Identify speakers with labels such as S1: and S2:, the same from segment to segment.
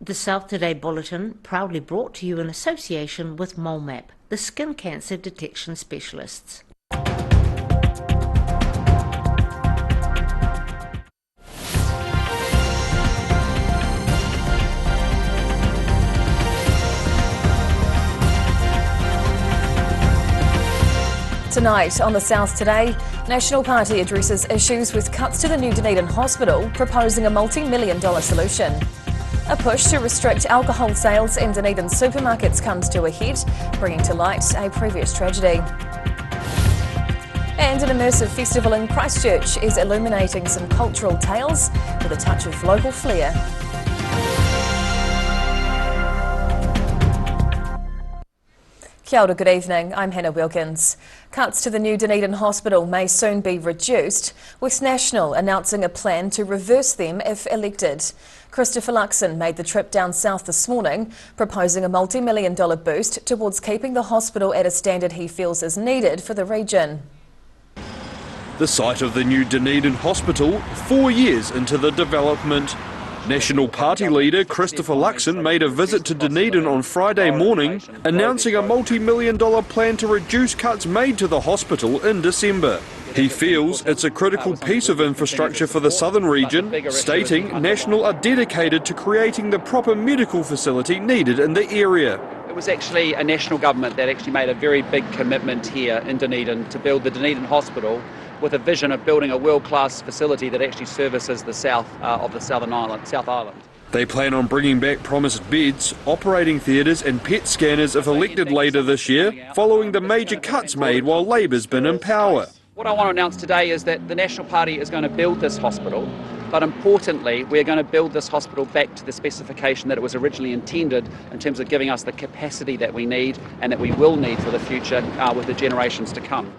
S1: The South Today Bulletin, proudly brought to you in association with MoleMap, the skin cancer detection specialists.
S2: Tonight on the South Today, National Party addresses issues with cuts to the new Dunedin hospital, proposing a multi-million-dollar solution. A push to restrict alcohol sales in Dunedin supermarkets comes to a head, bringing to light a previous tragedy. And an immersive festival in Christchurch is illuminating some cultural tales with a touch of local flair. Kia ora, good evening. I'm Hannah Wilkins. Cuts to the new Dunedin hospital may soon be reduced, with National announcing a plan to reverse them if elected. Christopher Luxon made the trip down south this morning, proposing a multi-million-dollar boost towards keeping the hospital at a standard he feels is needed for the region.
S3: The site of the new Dunedin hospital, 4 years into the development. National Party leader Christopher Luxon made a visit to Dunedin on Friday morning, announcing a multi-million-dollar plan to reduce cuts made to the hospital in December. He feels it's a critical piece of infrastructure for the southern region, stating National are dedicated to creating the proper medical facility needed in the area.
S4: It was actually a national government that actually made a very big commitment here in Dunedin to build the Dunedin Hospital, with a vision of building a world-class facility that actually services the south of the South Island.
S3: They plan on bringing back promised beds, operating theatres and PET scanners if elected later this year, following the major cuts made while Labour's been in power.
S4: What I want to announce today is that the National Party is going to build this hospital, but importantly, we're going to build this hospital back to the specification that it was originally intended in terms of giving us the capacity that we need and that we will need for the future with the generations to come.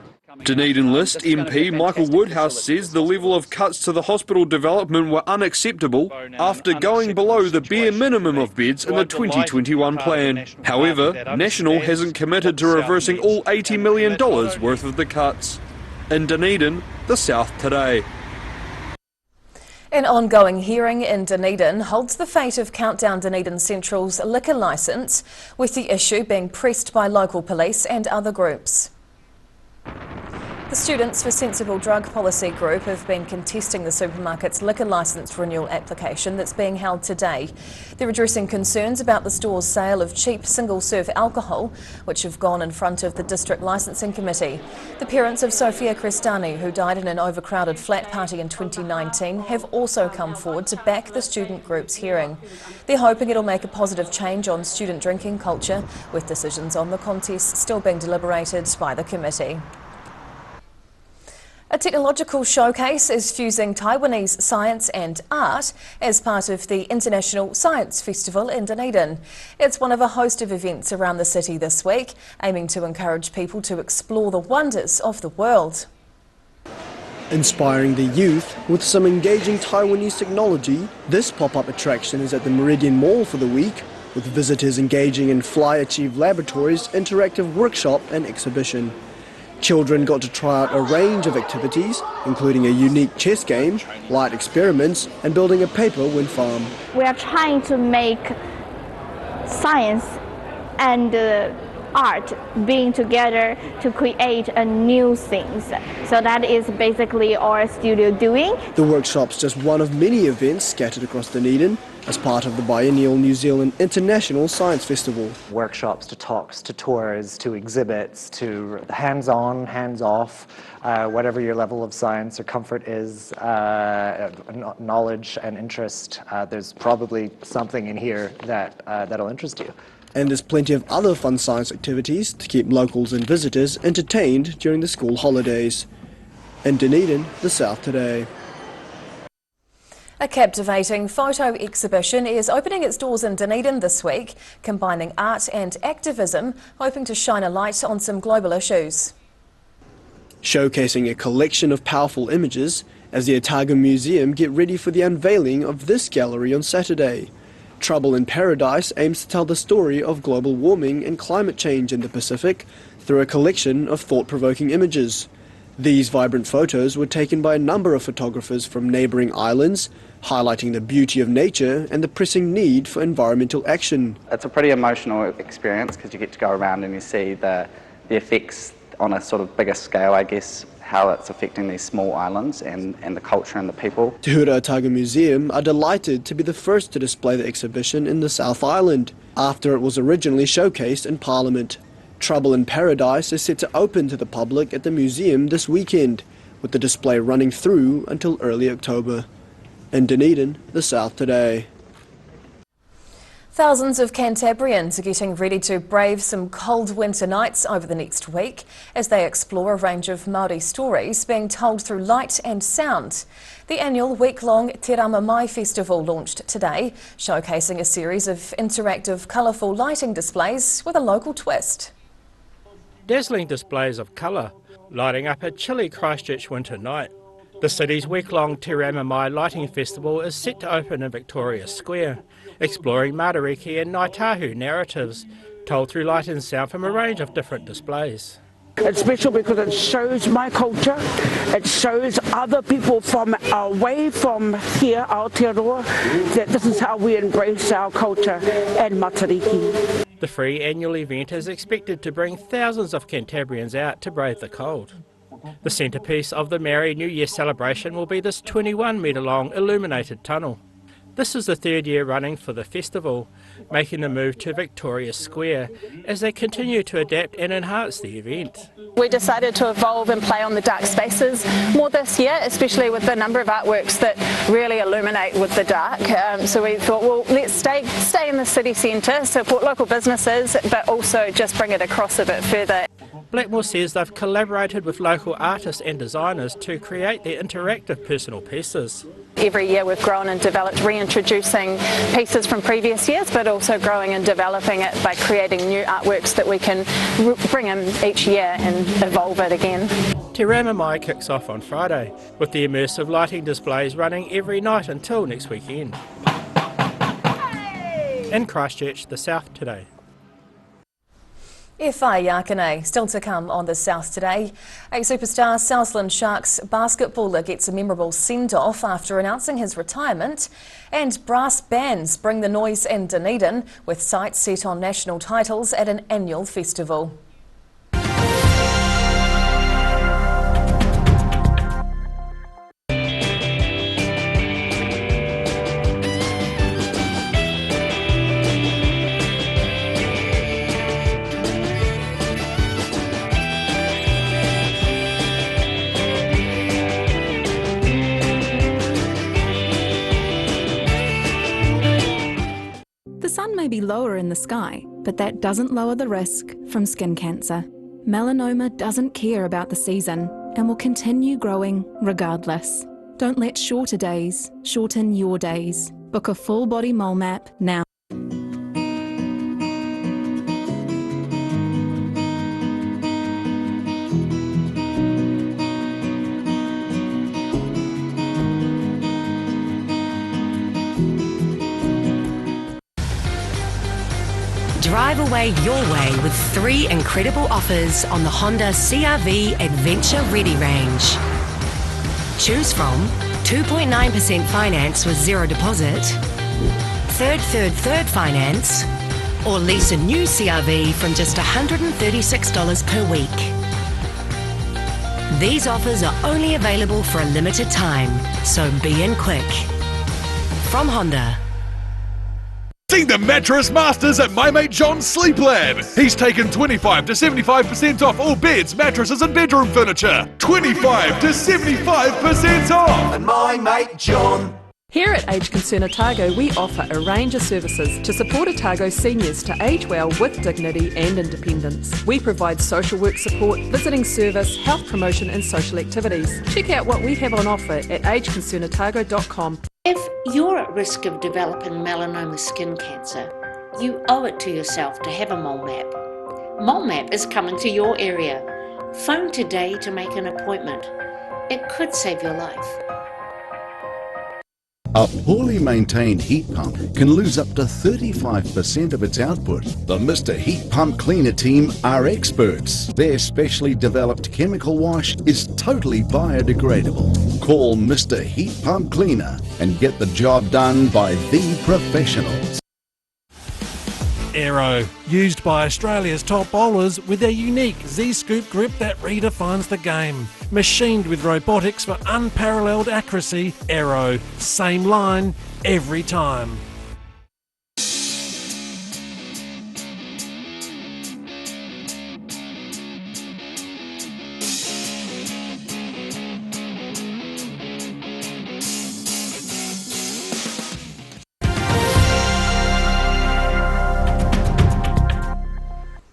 S3: Dunedin List MP Michael Woodhouse says the level of cuts to the hospital development were unacceptable after going below the bare minimum of beds in the 2021 plan. However, National hasn't committed to reversing all $80 million worth of the cuts. In Dunedin, the South Today.
S2: An ongoing hearing in Dunedin holds the fate of Countdown Dunedin Central's liquor licence, with the issue being pressed by local police and other groups. The Students for Sensible Drug Policy group have been contesting the supermarket's liquor licence renewal application that's being held today. They're addressing concerns about the store's sale of cheap single-serve alcohol, which have gone in front of the District Licensing Committee. The parents of Sophia Crestani, who died in an overcrowded flat party in 2019, have also come forward to back the student group's hearing. They're hoping it'll make a positive change on student drinking culture, with decisions on the contest still being deliberated by the committee. A technological showcase is fusing Taiwanese science and art as part of the International Science Festival in Dunedin. It's one of a host of events around the city this week, aiming to encourage people to explore the wonders of the world.
S5: Inspiring the youth with some engaging Taiwanese technology, this pop-up attraction is at the Meridian Mall for the week, with visitors engaging in Fly Achieve Laboratories' interactive workshop and exhibition. Children got to try out a range of activities, including a unique chess game, light experiments, and building a paper wind farm.
S6: We are trying to make science and art being together to create a new things. So that is basically our studio doing.
S5: The workshop's just one of many events scattered across Dunedin as part of the biennial New Zealand International Science Festival.
S7: Workshops to talks to tours to exhibits to hands-on, hands-off, whatever your level of science or comfort is, knowledge and interest, there's probably something in here that'll interest you.
S5: And there's plenty of other fun science activities to keep locals and visitors entertained during the school holidays. In Dunedin, the South Today.
S2: A captivating photo exhibition is opening its doors in Dunedin this week, combining art and activism, hoping to shine a light on some global issues.
S5: Showcasing a collection of powerful images as the Otago Museum get ready for the unveiling of this gallery on Saturday. Trouble in Paradise aims to tell the story of global warming and climate change in the Pacific through a collection of thought-provoking images. These vibrant photos were taken by a number of photographers from neighbouring islands, highlighting the beauty of nature and the pressing need for environmental action.
S8: It's a pretty emotional experience because you get to go around and you see the effects on a sort of bigger scale, I guess, how it's affecting these small islands and the culture and the people.
S5: Te Hura Otago Museum are delighted to be the first to display the exhibition in the South Island, after it was originally showcased in Parliament. Trouble in Paradise is set to open to the public at the museum this weekend, with the display running through until early October. In Dunedin, the South Today.
S2: Thousands of Cantabrians are getting ready to brave some cold winter nights over the next week as they explore a range of Māori stories being told through light and sound. The annual week-long Tirama Mai festival launched today, showcasing a series of interactive, colourful lighting displays with a local twist.
S9: Dazzling displays of colour, lighting up a chilly Christchurch winter night. The city's week-long Tirama Mai lighting festival is set to open in Victoria Square, exploring Matariki and Ngaitahu narratives, told through light and sound from a range of different displays.
S10: It's special because it shows my culture, it shows other people from away from here, Aotearoa, that this is how we embrace our culture and Matariki.
S9: The free annual event is expected to bring thousands of Cantabrians out to brave the cold. The centrepiece of the Maori New Year celebration will be this 21-metre long illuminated tunnel. This is the third year running for the festival, making the move to Victoria Square as they continue to adapt and enhance the event.
S11: We decided to evolve and play on the dark spaces more this year, especially with the number of artworks that really illuminate with the dark. So we thought, well, let's stay in the city centre, support local businesses, but also just bring it across a bit further.
S9: Blackmore says they've collaborated with local artists and designers to create their interactive personal pieces.
S11: Every year we've grown and developed, reintroducing pieces from previous years, but also growing and developing it by creating new artworks that we can bring in each year and evolve it again.
S9: Tirama Mai kicks off on Friday, with the immersive lighting displays running every night until next weekend. In Christchurch, the South Today.
S2: Whai Yakane, still to come on the South Today. A superstar Southland Sharks basketballer gets a memorable send-off after announcing his retirement. And brass bands bring the noise in Dunedin, with sights set on national titles at an annual festival.
S12: The sun may be lower in the sky, but that doesn't lower the risk from skin cancer. Melanoma doesn't care about the season and will continue growing regardless. Don't let shorter days shorten your days. Book a full body mole map now.
S13: Drive away your way with 3 incredible offers on the Honda CR-V Adventure Ready range. Choose from 2.9% finance with zero deposit, third finance, or lease a new CR-V from just $136 per week. These offers are only available for a limited time, so be in quick. From Honda.
S3: See the Mattress Masters at my mate John's Sleep Lab. He's taken 25 to 75% off all beds, mattresses and bedroom furniture. 25 to 75% off!
S14: And my mate John.
S15: Here at Age Concern Otago, we offer a range of services to support Otago seniors to age well with dignity and independence. We provide social work support, visiting service, health promotion and social activities. Check out what we have on offer at ageconcernotago.com.
S1: If you're at risk of developing melanoma skin cancer, you owe it to yourself to have a mole map. Mole map is coming to your area. Phone today to make an appointment. It could save your life.
S14: A poorly maintained heat pump can lose up to 35% of its output. The Mr. Heat Pump Cleaner team are experts. Their specially developed chemical wash is totally biodegradable. Call Mr. Heat Pump Cleaner and get the job done by the professionals.
S16: Aero, used by Australia's top bowlers with their unique Z-scoop grip that redefines the game. Machined with robotics for unparalleled accuracy, Aero, same line, every time.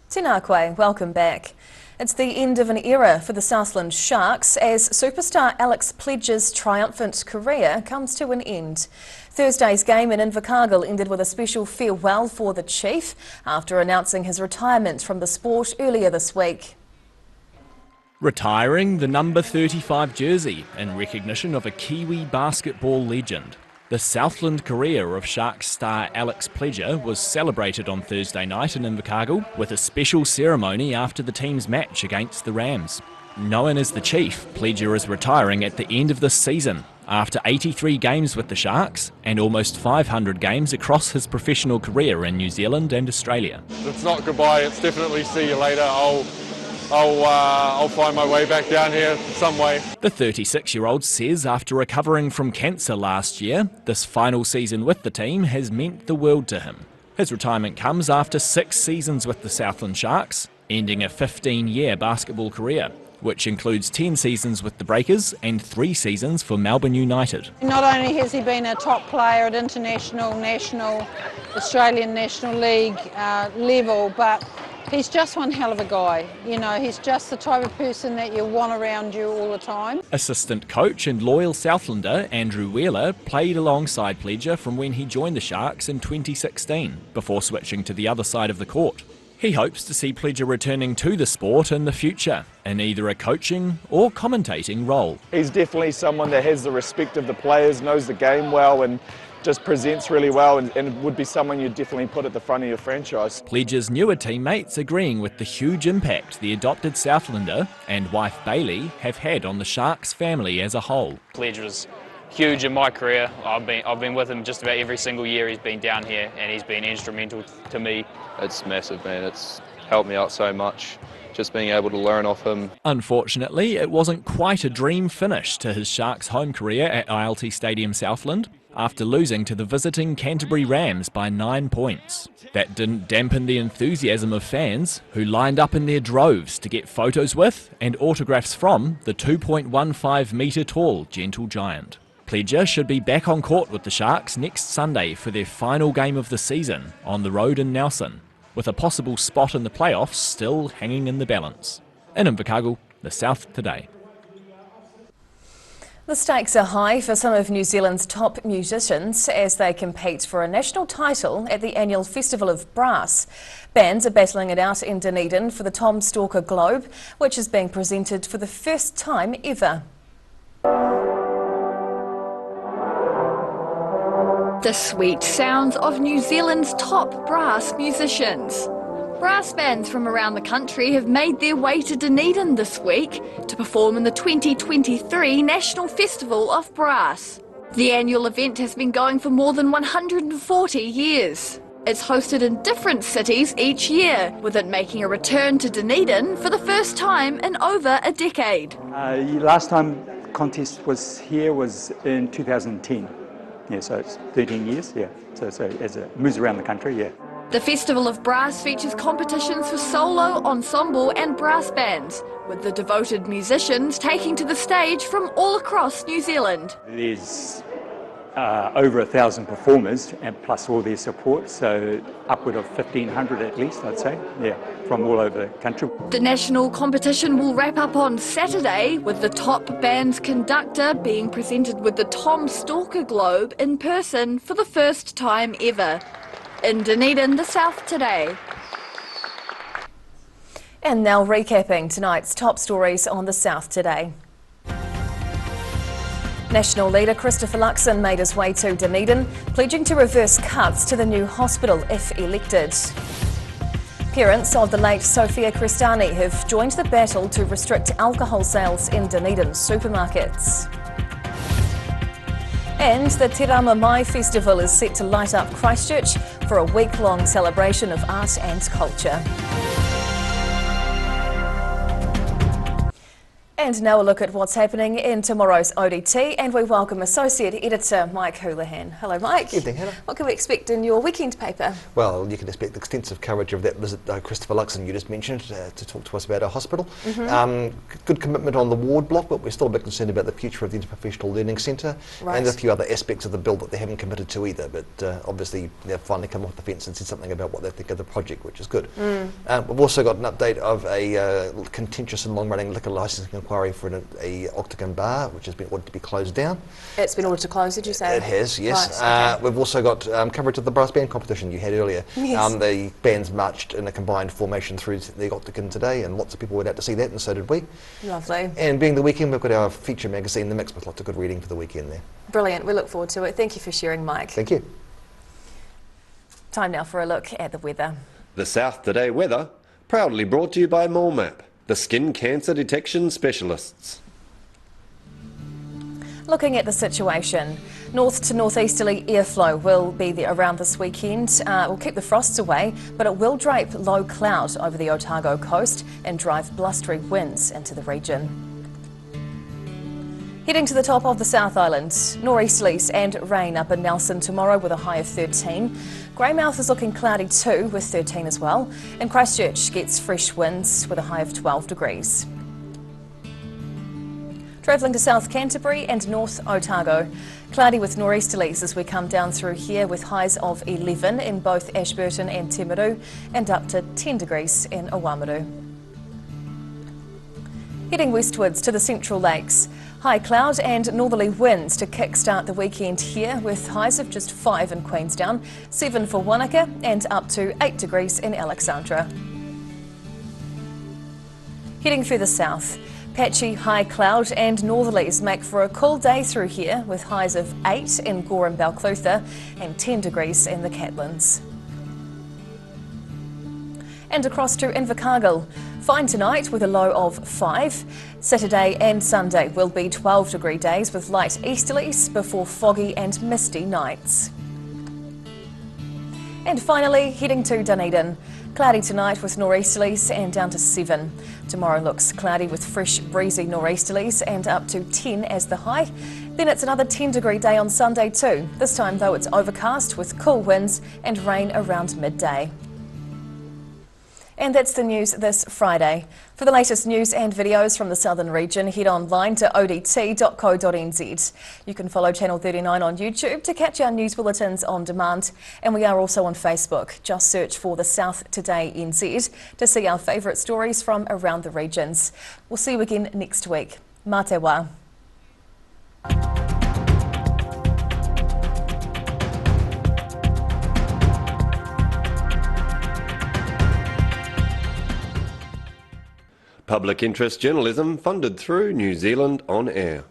S2: Tēnā koe, welcome back. It's the end of an era for the Southland Sharks as superstar Alex Pledger's triumphant career comes to an end. Thursday's game in Invercargill ended with a special farewell for the Chief after announcing his retirement from the sport earlier this week.
S17: Retiring the number 35 jersey in recognition of a Kiwi basketball legend. The Southland career of Sharks star Alex Pledger was celebrated on Thursday night in Invercargill with a special ceremony after the team's match against the Rams. Known as the Chief, Pledger is retiring at the end of this season after 83 games with the Sharks and almost 500 games across his professional career in New Zealand and Australia.
S18: It's not goodbye, it's definitely see you later. I'll find my way back down here some way.
S17: The 36-year-old says after recovering from cancer last year, this final season with the team has meant the world to him. His retirement comes after 6 seasons with the Southland Sharks, ending a 15-year basketball career, which includes 10 seasons with the Breakers and 3 seasons for Melbourne United.
S19: Not only has he been a top player at international, national, Australian National League level, but he's just one hell of a guy. You know, he's just the type of person that you want around you all the time.
S17: Assistant coach and loyal Southlander Andrew Wheeler played alongside Pledger from when he joined the Sharks in 2016, before switching to the other side of the court. He hopes to see Pledger returning to the sport in the future, in either a coaching or commentating role.
S18: He's definitely someone that has the respect of the players, knows the game well and just presents really well and would be someone you'd definitely put at the front of your franchise.
S17: Pledger's newer teammates agreeing with the huge impact the adopted Southlander and wife Bailey have had on the Sharks family as a whole.
S20: Pledger is huge in my career. I've been with him just about every single year he's been down here and he's been instrumental to me.
S21: It's massive, man. It's helped me out so much. Just being able to learn off him.
S17: Unfortunately, it wasn't quite a dream finish to his Sharks home career at ILT Stadium Southland after losing to the visiting Canterbury Rams by 9 points. That didn't dampen the enthusiasm of fans who lined up in their droves to get photos with and autographs from the 2.15 metre tall gentle giant. Pledger should be back on court with the Sharks next Sunday for their final game of the season on the road in Nelson, with a possible spot in the playoffs still hanging in the balance. In Invercargill, the South Today.
S2: The stakes are high for some of New Zealand's top musicians as they compete for a national title at the annual Festival of Brass. Bands are battling it out in Dunedin for the Tom Stalker Globe, which is being presented for the first time ever.
S22: The sweet sounds of New Zealand's top brass musicians. Brass bands from around the country have made their way to Dunedin this week to perform in the 2023 National Festival of Brass. The annual event has been going for more than 140 years. It's hosted in different cities each year, with it making a return to Dunedin for the first time in over a decade.
S23: Last time the contest was here was in 2010. Yeah, so it's 13 years, yeah. So as it moves around the country, yeah.
S22: The Festival of Brass features competitions for solo, ensemble and brass bands, with the devoted musicians taking to the stage from all across New Zealand.
S23: There's over 1,000 performers and plus all their support, so upward of 1,500 at least, I'd say, yeah, from all over the country.
S22: The national competition will wrap up on Saturday, with the top band's conductor being presented with the Tom Stalker Globe in person for the first time ever. In Dunedin, the South Today.
S2: And now recapping tonight's top stories on the South Today. National leader Christopher Luxon made his way to Dunedin, pledging to reverse cuts to the new hospital if elected. Parents of the late Sophia Crestani have joined the battle to restrict alcohol sales in Dunedin supermarkets. And the Tirama Mai festival is set to light up Christchurch for a week-long celebration of art and culture. And now a look at what's happening in tomorrow's ODT, and we welcome Associate Editor Mike Houlihan. Hello Mike.
S4: Good evening, Hannah.
S2: What can we expect in your weekend paper?
S4: Well, you can expect extensive coverage of that visit Christopher Luxon you just mentioned to talk to us about our hospital. Good commitment on the ward block, but we're still a bit concerned about the future of the Interprofessional Learning Centre and a few other aspects of the bill that they haven't committed to either, but obviously they've finally come off the fence and said something about what they think of the project, which is good. We've also got an update of a contentious and long-running liquor licensing inquiry for a Octagon bar, which has been ordered to be closed down.
S2: It's been ordered to close, did you say?
S4: It has, yes.
S2: Right, okay.
S4: We've also got coverage of the brass band competition you had earlier.
S2: Yes.
S4: The bands marched in a combined formation through the Octagon today, and lots of people went out to see that, and so did we.
S2: Lovely.
S4: And being the weekend, we've got our feature magazine, The Mix, with lots of good reading for the weekend there.
S2: Brilliant. We look forward to it. Thank you for sharing, Mike.
S4: Thank you.
S2: Time now for a look at the weather.
S6: The South Today weather, proudly brought to you by MoleMap, the skin cancer detection specialists.
S2: Looking at the situation, north to northeasterly airflow will be there around this weekend. Will keep the frosts away, but it will drape low cloud over the Otago coast and drive blustery winds into the region. Heading to the top of the South Island, nor'easterlies and rain up in Nelson tomorrow with a high of 13. Greymouth is looking cloudy too with 13 as well, and Christchurch gets fresh winds with a high of 12 degrees. Travelling to South Canterbury and North Otago, cloudy with nor'easterlies as we come down through here with highs of 11 in both Ashburton and Timaru and up to 10 degrees in Oamaru. Heading westwards to the Central Lakes, high cloud and northerly winds to kickstart the weekend here with highs of just 5 in Queenstown, 7 for Wanaka and up to 8 degrees in Alexandra. Heading further south, patchy high cloud and northerlies make for a cool day through here with highs of 8 in Gore and Balclutha and 10 degrees in the Catlins. And across to Invercargill, fine tonight with a low of 5. Saturday and Sunday will be 12-degree days with light easterlies before foggy and misty nights. And finally, heading to Dunedin. Cloudy tonight with nor'easterlies and down to 7. Tomorrow looks cloudy with fresh breezy nor'easterlies and up to 10 as the high. Then it's another 10-degree day on Sunday too. This time though it's overcast with cool winds and rain around midday. And that's the news this Friday. For the latest news and videos from the southern region, head online to odt.co.nz. You can follow Channel 39 on YouTube to catch our news bulletins on demand. And we are also on Facebook. Just search for the South Today NZ to see our favourite stories from around the regions. We'll see you again next week. Mā te wā.
S6: Public interest journalism funded through New Zealand On Air.